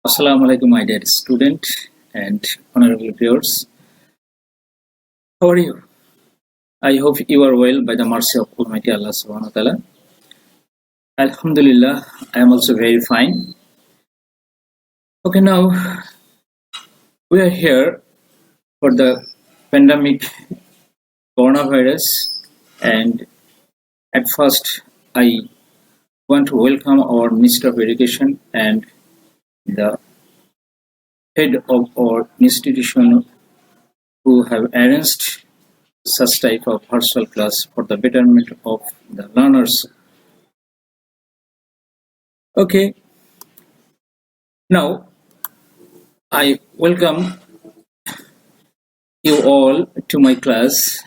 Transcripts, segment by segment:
Assalamu alaikum, my dear student and honorable viewers. How are you? I hope you are well by the mercy of Almighty Allah subhanahu wa ta'ala. Alhamdulillah, I am also very fine. Okay, now we are here for the pandemic coronavirus, and at first I want to welcome our Minister of Education and the head of our institution who have arranged such type of virtual class for the betterment of the learners. Okay, now I welcome you all to my class.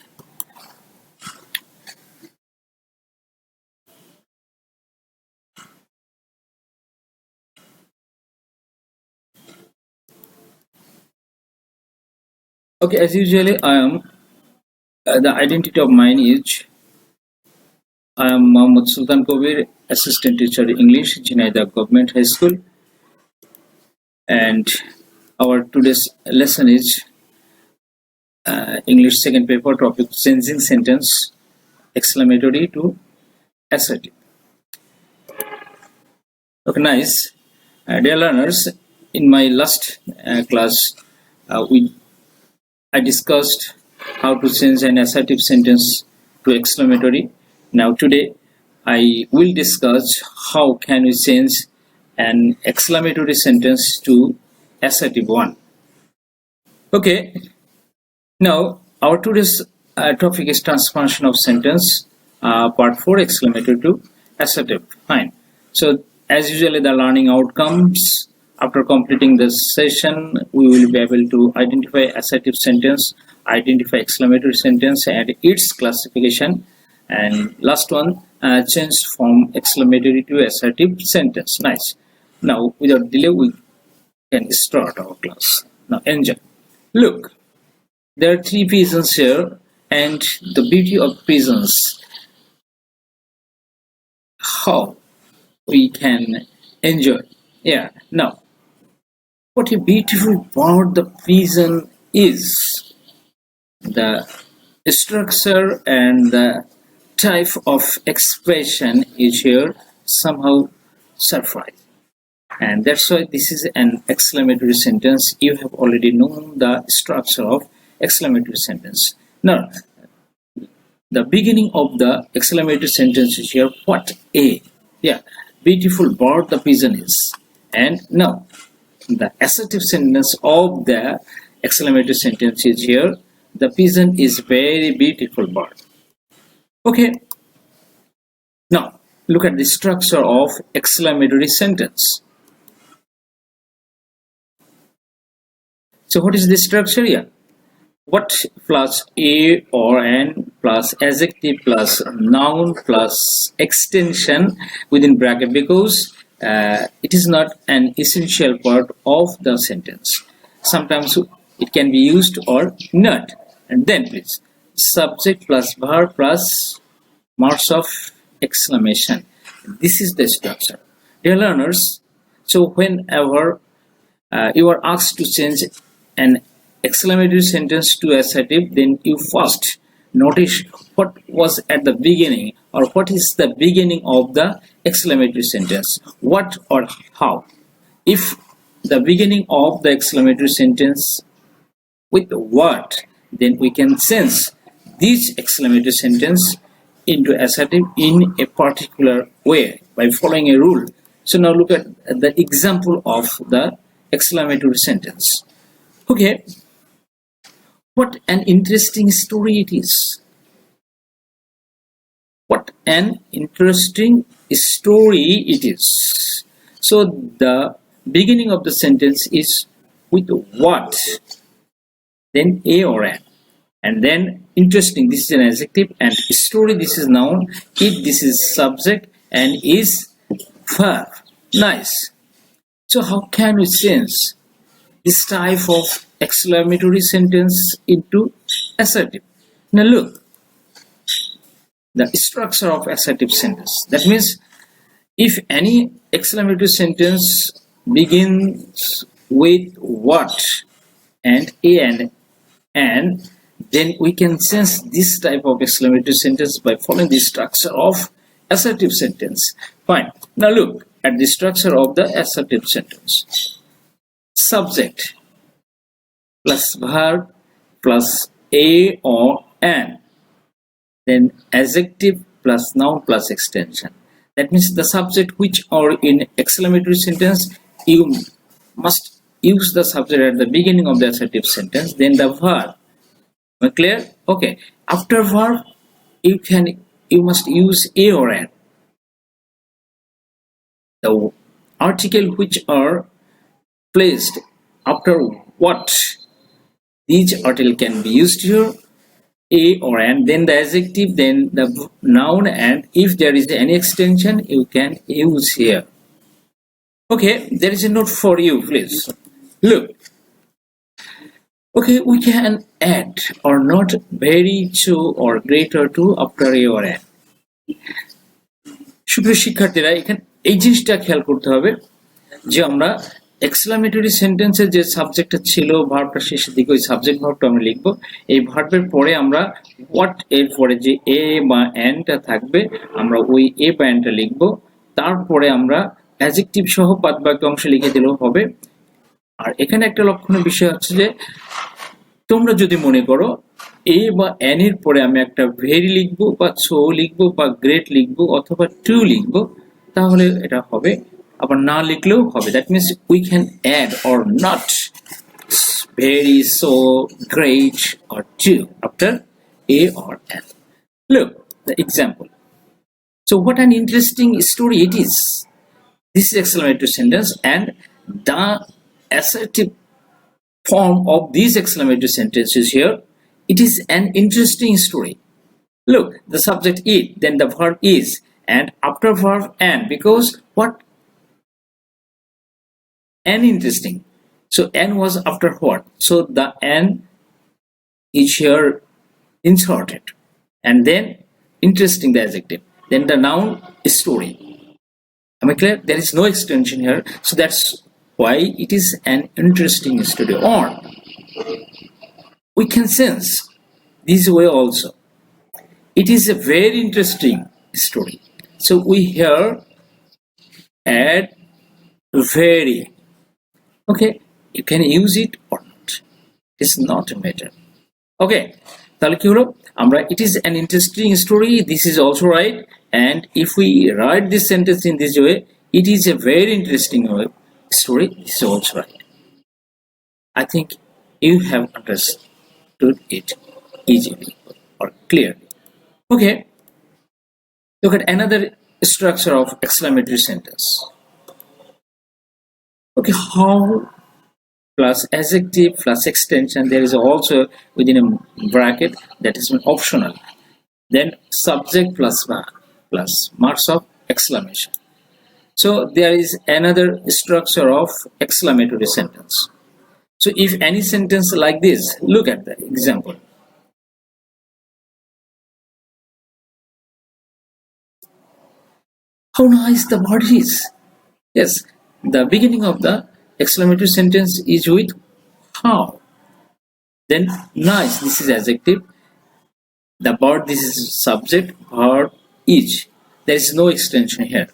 Okay, as usually I am the identity of mine is I am Mohammad Sultan Kobir, assistant teacher English, Jinaida Government High School, and our today's lesson is English second paper topic changing sentence exclamatory to assertive. Okay, nice. Dear learners, in my last class, I discussed how to change an assertive sentence to exclamatory. Now today, I will discuss how can we change an exclamatory sentence to assertive one. Okay. Now our today's topic is transformation of sentence, part 4, exclamatory to assertive. Fine. So as usually the learning outcomes. After completing this session, we will be able to identify assertive sentence, identify exclamatory sentence and its classification, and last one, change from exclamatory to assertive sentence. Nice. Now, without delay, we can start our class. Now, enjoy. Look, there are 3 pigeons here, and the beauty of pigeons, how we can enjoy. Yeah, now, what a beautiful bird the pigeon is. The structure and the type of expression is here somehow surprise. And that's why this is an exclamatory sentence. You have already known the structure of exclamatory sentence. Now, the beginning of the exclamatory sentence is here, what a. Yeah, beautiful bird the pigeon is. And now, the assertive sentence of the exclamatory sentence is here. The pigeon is very beautiful bird. Okay. Now, look at the structure of exclamatory sentence. So, what is the structure here? What plus a or an plus adjective plus noun plus extension within bracket, because it is not an essential part of the sentence. Sometimes it can be used or not. And then please, subject plus verb plus marks of exclamation. This is the structure. Dear learners, so whenever you are asked to change an exclamatory sentence to assertive, then you first notice what was at the beginning, or what is the beginning of the exclamatory sentence, what or how. If the beginning of the exclamatory sentence with what, then we can sense this exclamatory sentence into assertive in a particular way by following a rule. So now look at the example of the exclamatory sentence. Okay, what an interesting story it is. What an interesting story it is. So the beginning of the sentence is with what, then a or an, and then interesting, this is an adjective, and story, this is noun, it, this is subject, and is verb. Nice. So how can we change this type of exclamatory sentence into assertive? Now look, the structure of assertive sentence. That means if any exclamatory sentence begins with what and a and then we can sense this type of exclamatory sentence by following the structure of assertive sentence. Fine. Now look at the structure of the assertive sentence. Subject plus verb plus a or an. Then adjective plus noun plus extension. That means the subject which are in exclamatory sentence, you must use the subject at the beginning of the assertive sentence, then the verb. Am I clear? Okay. After verb, you must use a or an. The article which are placed after what, each article can be used here, a or an, then the adjective, then the noun, and if there is any extension you can use here. Okay, there is a note for you, please. Look. Okay, we can add or not very to or greater to after a or an. সুপ্রিয় শিক্ষার্থীরা, এখানে এই জিনিসটা খেয়াল করতে হবে যে আমরা এক্সক্লামেটরি সেন্টেন্সের যে সাবজেক্টটা ছিল ভার্বটা শেষের দিকে, ওই সাবজেক্ট ভার্বটা আমরা লিখবো। এই ভার্বের পরে আমরা হোয়াট এর পরে যে এ বা অ্যানটা থাকবে আমরা ওই এ বা অ্যানটা লিখবো। তারপরে আমরা অ্যাডজেক্টিভ সহ বাদ বাকি অংশ লিখে দিলেও হবে। আর এখানে একটা লক্ষণীয় বিষয় হচ্ছে যে তোমরা যদি মনে করো এ বা এন এর পরে আমি একটা ভেরি লিখবো বা সো লিখবো বা গ্রেট লিখবো অথবা টু লিখবো, তাহলে এটা হবে। আবার না লিখলেও হবে। That means we can add or not very, so, great or to after a or an. Look the example. So what an interesting story it is. This is exclamatory sentence, and the assertive form of these exclamatory sentences here, it is an interesting story. Look, the subject it, then the verb is, and after verb and, because what? An interesting. So n was after what? So the n is here inserted, and then interesting the adjective, then the noun is story. Am I clear? There is no extension here, so that's why it is an interesting story. Or we can sense this way also. It is a very interesting story. So we here add very. Okay, you can use it or not. It's not a matter. Okay, তাহলে কি হলো? আমরা it is an interesting story, this is also right, and if we write this sentence in this way, it is a very interesting story, this is also right. I think you have understood it easily or clearly. Okay, look at another structure of exclamatory sentence. Okay, how plus adjective plus extension, there is also within a bracket that is optional. Then subject plus verb plus marks of exclamation. So there is another structure of exclamatory sentence. So if any sentence like this, look at the example. How nice the bird is. Yes, the beginning of the exclamatory sentence is with how. Then nice, this is adjective. The bird, this is subject, verb, is. There is no extension here.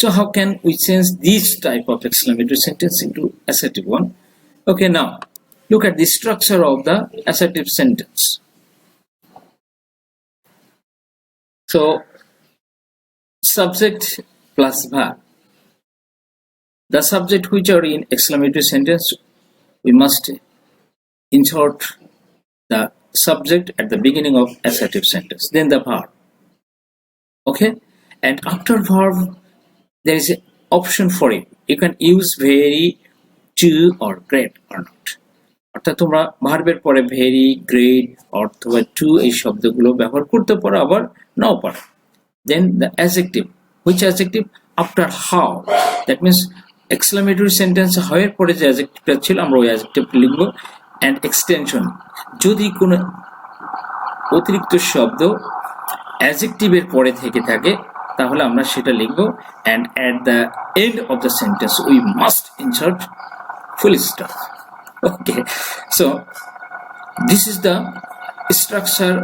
So how can we change this type of exclamatory sentence into assertive one? Okay, now look at the structure of the assertive sentence. So subject plus verb. The subject which are in exclamatory sentence, we must insert the subject at the beginning of assertive sentence, then the verb. Okay, and after verb there is an option for it. You can use very, to, or great or not. অর্থাৎ তোমরা ভার্বের পরে very, great অথবা two এই শব্দগুলো ব্যবহার করতে পারো, আবার নাও পারো। Then the adjective, which adjective? After how. That means exclamatory sentence how এর পরে যে adjectiveটা ছিল আমরা ওই adjective লিখবো। and extension, যদি কোনো অতিরিক্ত শব্দ adjective এর পরে থেকে থাকে তাহলে আমরা সেটা লিখব, and at the end of the sentence we must insert full stop. Okay, so this is the structure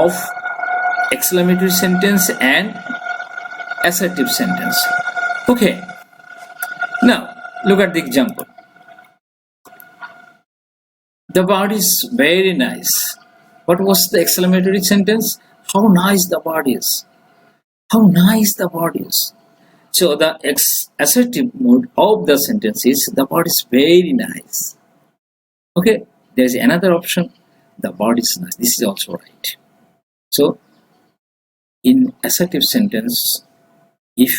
of exclamatory sentence and assertive sentence. Okay, now look at the example. The bird is very nice. What was the exclamatory sentence? How nice the bird is. How nice the bird is. So the assertive mode of the sentence is the bird is very nice. Okay, there is another option. The bird is nice. This is also right. So in assertive sentence, if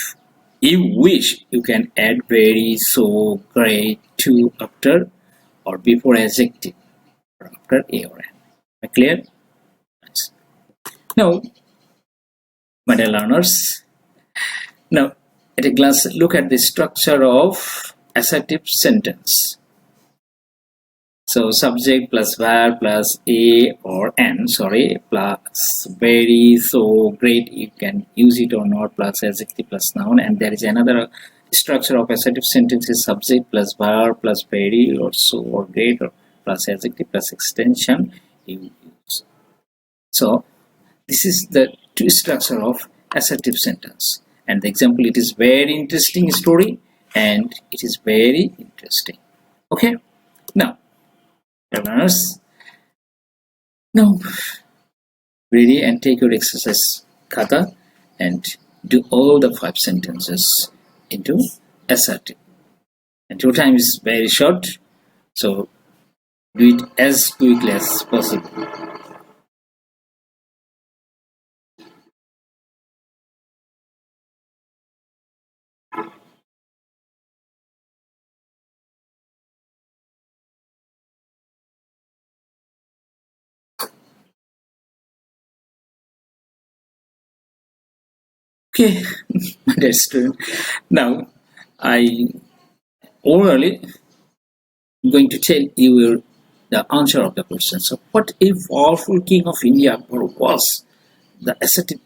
you wish, you can add very, so, great to after or before adjective or after a or an. Am I clear? Nice. Now, my dear learners, now at a glance, look at the structure of assertive sentence. So subject plus verb plus a or an, plus very, so, great, you can use it or not, plus adjective plus noun. And there is another structure of assertive sentences: subject plus verb plus very or so or great or plus adjective plus extension you use. So this is the two structure of assertive sentence. And the example, it is very interesting story and it is very interesting. Okay, now learners, now ready and take your exercise khata and do all the 5 sentences into assertive. And your time is very short, so do it as quickly as possible. Okay, my dear student, now I orally going to tell you the answer of the question. So what a powerful king of India Akbar was. The assertive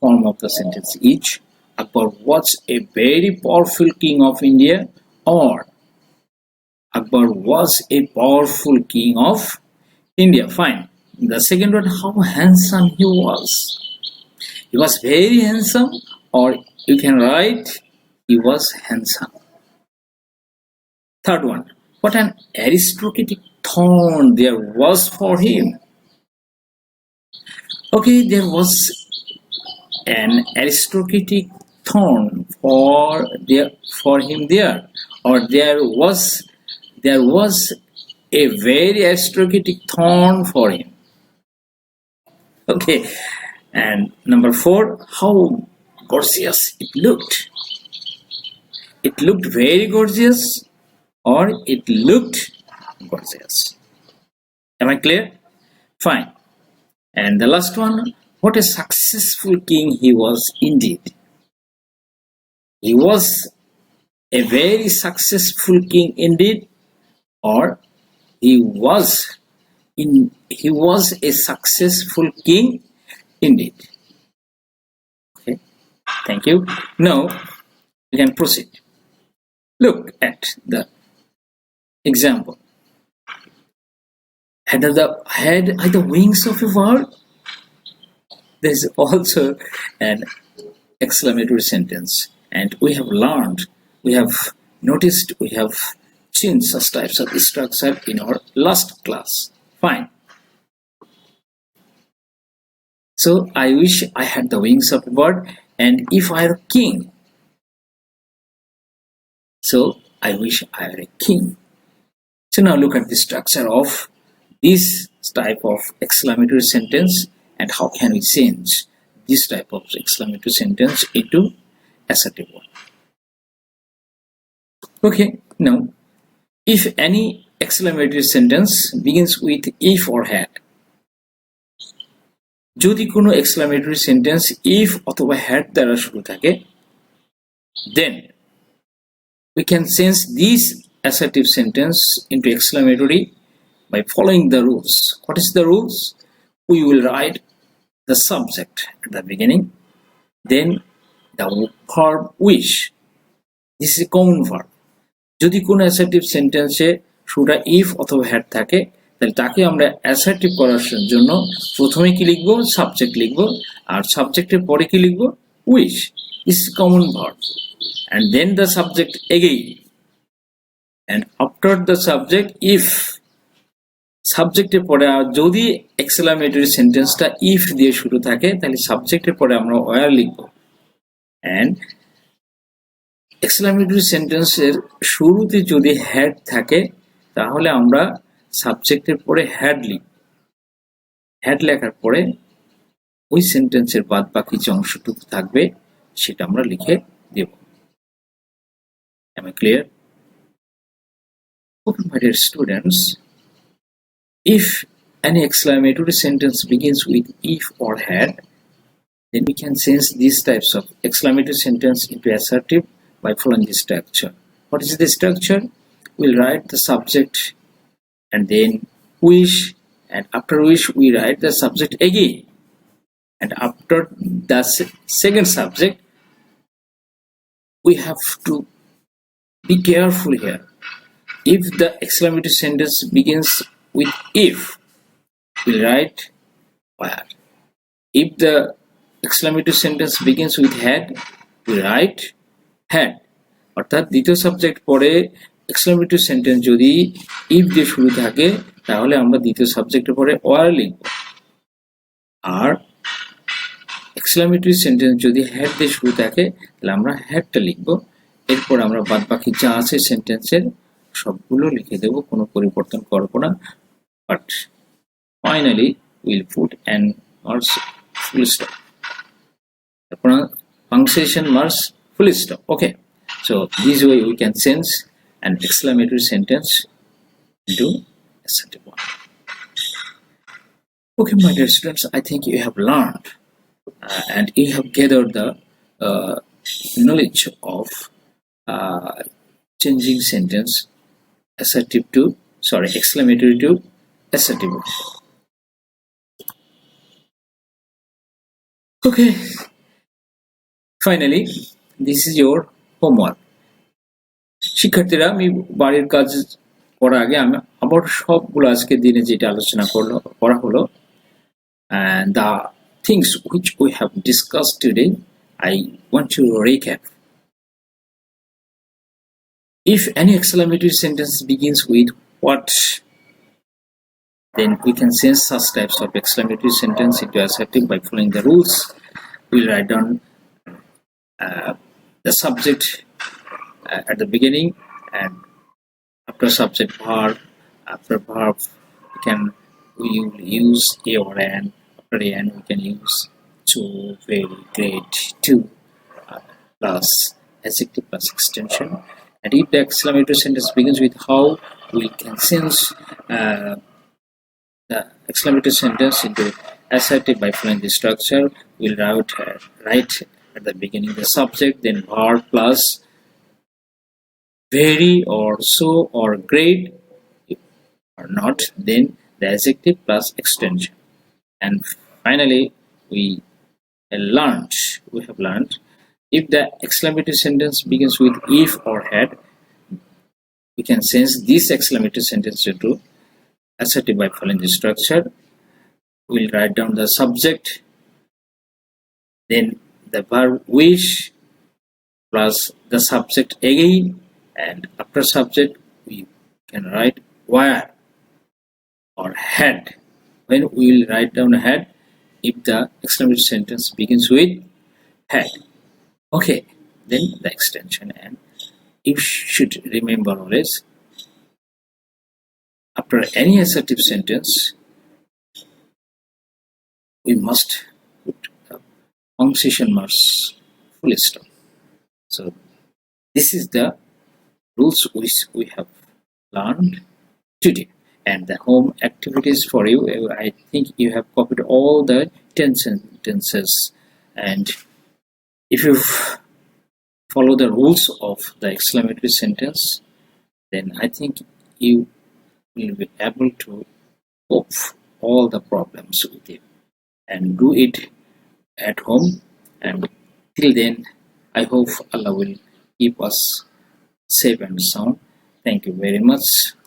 form of the sentence each. Akbar was a very powerful king of India, or Akbar was a powerful king of India. Fine. The second one, how handsome he was. He was very handsome, or you can write he was handsome. Third one, what an aristocratic thorn there was for him. Okay, there was an aristocratic thorn for him there, or there was a very aristocratic thorn for him. Okay, and number 4, how gorgeous it looked. It looked very gorgeous, or it looked gorgeous. Am I clear? Fine. And the last one, what a successful king he was indeed. He was a very successful king indeed, or he was a successful king indeed. Okay, thank you. Now we can proceed. Look at the example. Had I the wings of a bird? There is also an exclamatory sentence, and we have learned, we have noticed, we have seen such types of structure in our last class. Fine. So I wish I had the wings of a bird, and if I were king, so I wish I were a king. So now look at the structure of this type of exclamatory sentence, and how can we change this type of exclamatory sentence into assertive one. Okay, now if any exclamatory sentence begins with if or had, যদি কোনো exclamatory sentence if অথবা had দ্বারা শুরু থাকে, then we can change this assertive sentence into exclamatory by following the rules. What is the rules? We will write the subject at the beginning, then the verb wish. This is a common verb. যদি কোনো assertive সেন্টেন্সে শুরুটা if অথবা had থাকে, তাহলে তাকে আমরা assertive করার জন্য প্রথমে কি লিখবো? সাবজেক্ট লিখবো, আর সাবজেক্টের পরে কি লিখবো? Wish. This is common verb, and then the subject again, and after the subject if. সাবজেক্টের পরে যদি এক্সক্লামেটরি সেন্টেন্সটা ইফ দিয়ে শুরু থাকে, তাহলে সাবজেক্টের পরে আমরা ওয়্যার লিখবো, and এক্সক্লামেটরি সেন্টেন্সের শুরুতে যদি হ্যাড থাকে, তাহলে আমরা সাবজেক্টের পরে হ্যাড লিখব। হ্যাড লেখার পরে ওই সেন্টেন্সের বাদ বাকি যে অংশটুকু থাকবে সেটা আমরা লিখে দেব। Am I clear? Okay, my dear students, if any exclamatory sentence begins with if or had, then we can change these types of exclamatory sentence into assertive by following this structure. What is the structure? We'll write the subject and then wish, and after wish we write the subject again, and after the second subject we have to be careful here. If the exclamatory sentence begins with if, we'll write where. If the exclamatory sentence begins with had, we write had. অর্থাৎ দ্বিতীয় subject পরে exclamatory sentence যদি if দিয়ে শুরু থাকে, তাহলে আমরা দ্বিতীয় সাবজেক্টের পরে ওয়ার লিখব, আর এক্সক্লামেটরি সেন্টেন্স যদি হ্যাড দিয়ে শুরু থাকে, তাহলে আমরা হ্যাডটা লিখব। এরপর আমরা বাদ বাকি যা আছে সেন্টেন্সের সবগুলো লিখে দেব, কোনো পরিবর্তন করব না। But finally will put an marks full stop, punctuation marks full stop. Okay, so this way we can change an exclamatory sentence into assertive one. Okay, my dear students, I think you have learned and you have gathered the knowledge of changing sentence exclamatory to assertive one. Okay, finally this is your homework. শিক্ষার্থীরা, আমি বাড়ির কাজ করার আগে আমি আবার সবগুলো আজকে দিনে যেটা আলোচনা করা হলো, and the things which we have discussed today, I want to recap. If any exclamatory sentence begins with what, then we can change such types of exclamatory sentence into assertive by following the rules. We'll write down the subject at the beginning, and after subject verb, after verb we will use a or an, after an we can use to, very, great, to, plus adjective plus extension. And if the exclamatory sentence begins with how, we can change the exclamatory sentence into assertive by following the structure. We'll write at the beginning the subject, then verb plus very or so or great, or not, then the adjective plus extension. And finally we have learned if the exclamatory sentence begins with if or had, we can change this exclamatory sentence into assertive by following the structure. We'll write down the subject, then the verb wish plus the subject again, and after subject we can write where or had. When we will write down had, if the exclamatory sentence begins with had. Okay, then the extension. And you should remember always, after any assertive sentence we must put punctuation marks full stop. So this is the rules which we have learned today, and the home activities for you. I think you have copied all the 10 sentences, and if you follow the rules of the exclamatory sentence, then I think you will be able to cope all the problems with it and do it at home. And till then, I hope Allah will keep us safe and sound. Thank you very much.